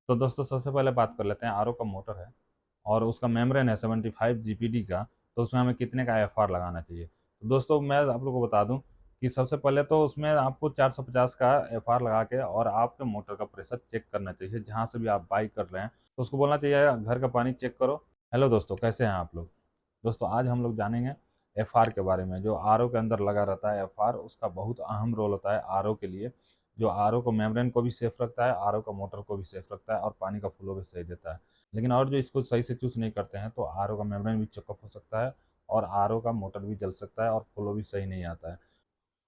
तो दोस्तों सबसे पहले बात कर लेते हैं आरओ का मोटर है और उसका मेम्ब्रेन है 75 जीपीडी का। तो उसमें हमें कितने का एफआर लगाना चाहिए। तो दोस्तों मैं आप लोगों को बता दूं कि सबसे पहले तो उसमें आपको 450 का एफआर लगा के और आपके मोटर का प्रेशर चेक करना चाहिए। जहां से भी आप बाई कर रहे हैं तो उसको बोलना चाहिए घर का पानी चेक करो। हेलो दोस्तों, कैसे हैं आप लोग। दोस्तों आज हम लोग जानेंगे एफआर के बारे में। जो आरओ के अंदर लगा रहता है एफआर, उसका बहुत अहम रोल होता है आरओ के लिए। जो आरओ को मेम्ब्रेन को भी सेफ रखता है, आरओ का मोटर को भी सेफ रखता है और पानी का फ्लो भी सही देता है। लेकिन और जो इसको सही से चूज़ नहीं करते हैं तो आरओ का मेम्ब्रेन भी चेकअप हो सकता है और आरओ का मोटर भी जल सकता है और फ्लो भी सही नहीं आता है।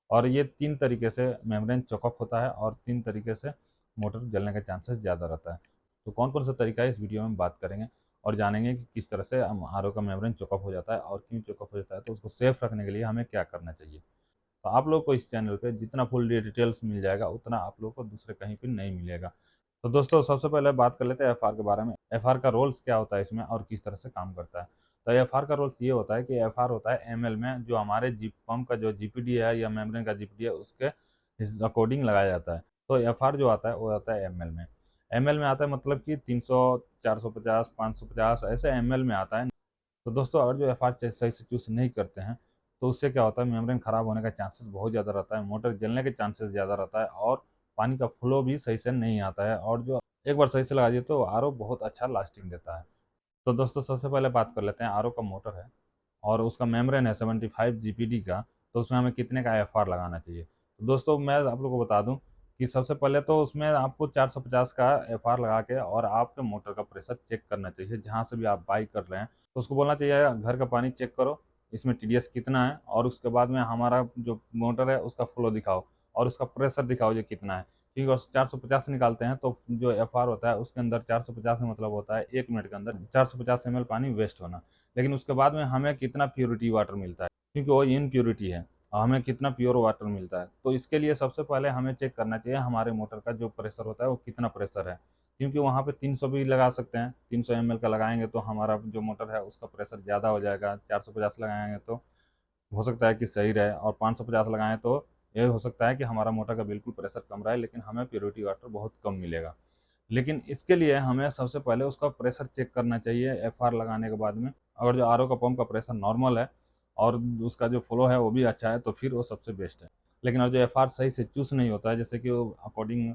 और ये 3 तरीके से मेम्ब्रेन चेकअप होता है और 3 तरीके से मोटर जलने का चांसेस ज़्यादा रहता है। तो कौन-कौन सा तरीका है इस वीडियो में बात करेंगे और जानेंगे कि किस तरह से हम आरओ का मेम्ब्रेन चेकअप हो जाता है और क्यों चेकअप हो जाता है, तो उसको सेफ रखने के लिए हमें क्या करना चाहिए। तो आप लोग को इस चैनल पे जितना फुल डिटेल्स मिल जाएगा उतना आप लोग को दूसरे कहीं पे नहीं मिलेगा। तो दोस्तों सबसे पहले बात कर लेते हैं एफआर के बारे में। एफआर का रोल्स क्या होता है इसमें और किस तरह से काम करता है। तो एफआर का रोल्स ये होता है कि एफआर होता है एमएल में, जो हमारे जी पंप का जो जीपीडी है या मेम्ब्रेन का जीपीडी है उसके इस अकॉर्डिंग लगाया जाता है। तो एफआर जो आता है वो आता है एमएल में। एमएल में आता है मतलब कि 300, 450, 550 ऐसे एमएल में आता है। तो दोस्तों अगर जो एफआर सही से चूज़ नहीं करते हैं तो उससे क्या होता है, मेम्ब्रेन खराब होने का चांसेस बहुत ज़्यादा रहता है, मोटर जलने के चांसेस ज़्यादा रहता है और पानी का फ्लो भी सही से नहीं आता है। और जो एक बार सही से लगा दिए तो आरओ बहुत अच्छा लास्टिंग देता है। तो दोस्तों सबसे पहले बात कर लेते हैं आरओ का मोटर है और उसका मेम्ब्रेन है 75 जीपीडी का। तो उसमें हमें कितने का एफआर लगाना चाहिए। तो दोस्तों मैं आप लोगों को बता दूं कि सबसे पहले तो उसमें आपको 450 का एफआर लगा के और आपके मोटर का प्रेशर चेक करना चाहिए। जहां से भी आप बाई कर रहे हैं तो उसको बोलना चाहिए घर का पानी चेक करो, इसमें टीडीएस कितना है और उसके बाद में हमारा जो मोटर है उसका फ्लो दिखाओ और उसका प्रेशर दिखाओ जो कितना है। क्योंकि अगर 450 से निकालते हैं तो जो एफआर होता है उसके अंदर 450 में मतलब होता है 1 मिनट के अंदर 450 ml पानी वेस्ट होना। लेकिन उसके बाद में हमें कितना प्योरिटी वाटर मिलता है, क्योंकि वो इनप्योरिटी है, और हमें कितना प्योर वाटर मिलता है। तो इसके लिए सबसे पहले हमें चेक करना चाहिए हमारे मोटर का जो प्रेशर होता है वो कितना प्रेशर है। क्योंकि वहाँ पे 300 भी लगा सकते हैं, 300 ml का लगाएंगे तो हमारा जो मोटर है उसका प्रेशर ज़्यादा हो जाएगा। 450 लगाएंगे तो हो सकता है कि सही रहे और 550 लगाएं तो ये हो सकता है कि हमारा मोटर का बिल्कुल प्रेशर कम रहे लेकिन हमें प्योरिटी वाटर बहुत कम मिलेगा। लेकिन इसके लिए हमें सबसे पहले उसका प्रेशर चेक करना चाहिए एफआर लगाने के बाद में। अगर जो आरओ का पंप का प्रेशर नॉर्मल है और उसका जो फ्लो है वो भी अच्छा है तो फिर वो सबसे बेस्ट है। लेकिन अगर जो एफआर सही से चूस नहीं होता है, जैसे कि वो अकॉर्डिंग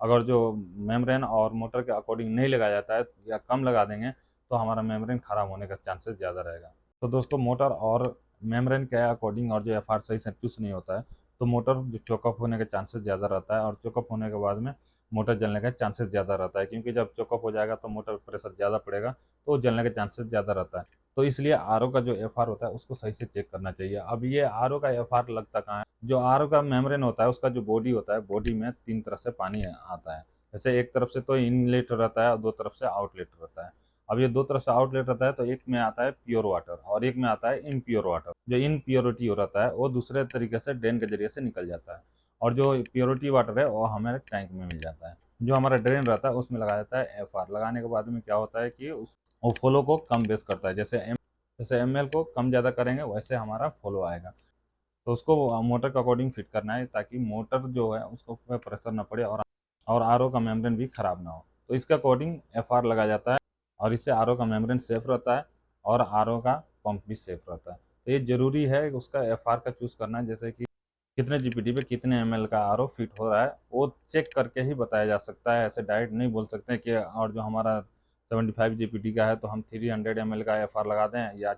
अगर जो मेम्ब्रेन और मोटर के अकॉर्डिंग नहीं लगाया जाता है या कम लगा देंगे तो हमारा मेम्ब्रेन खराब होने का चांसेस ज़्यादा रहेगा। तो दोस्तों मोटर और मेम्ब्रेन के अकॉर्डिंग और जो एफआर सही से चूस नहीं होता है तो मोटर जो चोकअप होने का चांसेस ज़्यादा रहता है और चोकअप होने के बाद में मोटर जलने का चांसेस ज़्यादा रहता है। क्योंकि जब चोकअप हो जाएगा तो मोटर प्रेशर ज़्यादा पड़ेगा तो जलने के चांसेस ज़्यादा रहता है। तो इसलिए आरओ का जो एफआर होता है उसको सही से चेक करना चाहिए। अब ये आरओ का एफआर लगता कहाँ है, जो आरओ का मेम्ब्रेन होता है उसका जो बॉडी होता है, बॉडी में 3 तरह से पानी आता है। जैसे एक तरफ से तो इनलेट रहता है और 2 तरफ से आउटलेट रहता है। अब ये 2 तरफ से आउटलेट रहता है तो एक में आता है प्योर वाटर और एक में आता है इम्प्योर वाटर। जो इनप्योरिटी हो रहता है वो दूसरे तरीके से ड्रेन के ज़रिए से निकल जाता है और जो प्योरिटी वाटर है वो हमारे टैंक में मिल जाता है। जो हमारा ड्रेन रहता है उसमें लगाया जाता है एफआर। लगाने के बाद में क्या होता है कि उस वो फ्लो को कम बेस करता है। जैसे एमएल को कम ज़्यादा करेंगे वैसे हमारा फ्लो आएगा। तो उसको मोटर के अकॉर्डिंग फिट करना है ताकि मोटर जो है उसको प्रेशर ना पड़े और आरओ का मेम्ब्रेन भी खराब ना हो। तो इसके अकॉर्डिंग एफआर लगाया जाता है और इससे आरओ का मेम्ब्रेन सेफ रहता है और आरओ का पंप भी सेफ रहता है। तो ये ज़रूरी है कि उसका एफआर का चूज़ करना है, जैसे कि कितने जीपीटी पे कितने एमएल का आरओ फिट हो रहा है वो चेक करके ही बताया जा सकता है। ऐसे डायरेक्ट नहीं बोल सकते कि और जो हमारा 75 जीपीटी का है तो हम 300 एमएल का एफआर लगा दें या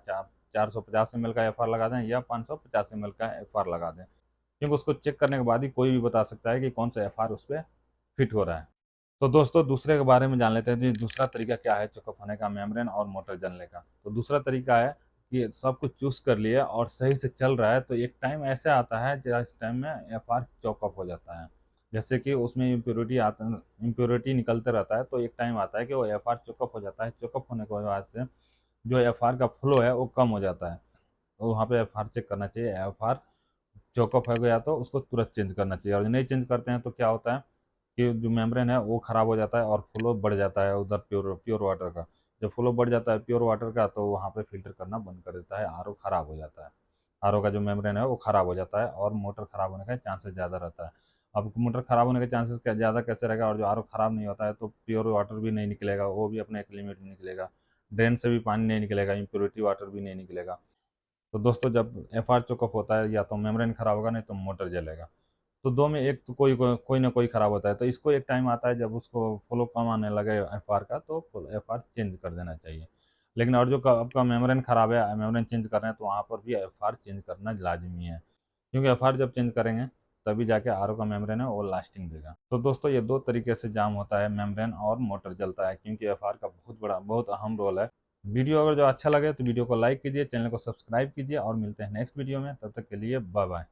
450 एमएल का एफआर लगा दें या 550 एमएल का एफआर लगा दें। क्योंकि उसको चेक करने के बाद ही कोई भी बता सकता है कि कौन सा एफआर उस पर फिट हो रहा है। तो दोस्तों दूसरे के बारे में जान लेते हैं कि दूसरा तरीका क्या है चेकअप होने का मेम्ब्रेन और मोटर जलने का। तो दूसरा तरीका है कि सब कुछ चूज़ कर लिया और सही से चल रहा है तो एक टाइम ऐसे आता है जिस टाइम में एफआर चॉकअप हो जाता है। जैसे कि उसमें इम्प्योरिटी निकलते रहता है तो एक टाइम आता है कि वो एफआर चॉकअप हो जाता है। चॉकअप होने के बाद से जो एफआर का फ्लो है वो कम हो जाता है। तो वहाँ पे एफआर चेक करना चाहिए। एफआर चॉकअप हो गया तो उसको तुरंत चेंज करना चाहिए और नहीं चेंज करते हैं तो क्या होता है कि जो मेम्ब्रेन है वो ख़राब हो जाता है और फ्लो बढ़ जाता है उधर प्योर प्योर वाटर का। जब फ्लो बढ़ जाता है प्योर वाटर का तो वहाँ पे फ़िल्टर करना बंद कर देता है, आरओ ख़राब हो जाता है। आरओ का जो मेम्ब्रेन है वो ख़राब हो जाता है और मोटर ख़राब होने का चांसेस ज़्यादा रहता है। अब मोटर ख़राब होने के चांसेस क्या ज़्यादा कैसे रहेगा, और जो आरओ ख़राब नहीं होता है तो प्योर वाटर भी नहीं निकलेगा, वो भी अपने एक लिमिट में निकलेगा। ड्रेन से भी पानी नहीं निकलेगा, इम्प्योरिटी वाटर भी नहीं निकलेगा। तो दोस्तों जब एफआर चोकअप होता है, या तो मेम्ब्रेन ख़राब होगा, नहीं तो मोटर जलेगा। तो दो में एक तो कोई ना कोई ख़राब होता है। तो इसको एक टाइम आता है जब उसको फ्लो कम आने लगे एफआर का, तो एफआर चेंज कर देना चाहिए। लेकिन और जो आपका मेम्ब्रेन ख़राब है, मेम्ब्रेन चेंज कर रहे हैं, तो वहाँ पर भी एफआर चेंज करना लाजमी है, क्योंकि एफआर जब चेंज करेंगे तभी जाके आरओ का मेम्ब्रेन है वो लास्टिंग देगा। तो दोस्तों ये दो तरीके से जाम होता है मेम्ब्रेन और मोटर जलता है, क्योंकि एफआर का बहुत अहम रोल है। वीडियो अगर जो अच्छा लगे तो वीडियो को लाइक कीजिए, चैनल को सब्सक्राइब कीजिए, और मिलते हैं नेक्स्ट वीडियो में। तब तक के लिए बाय बाय।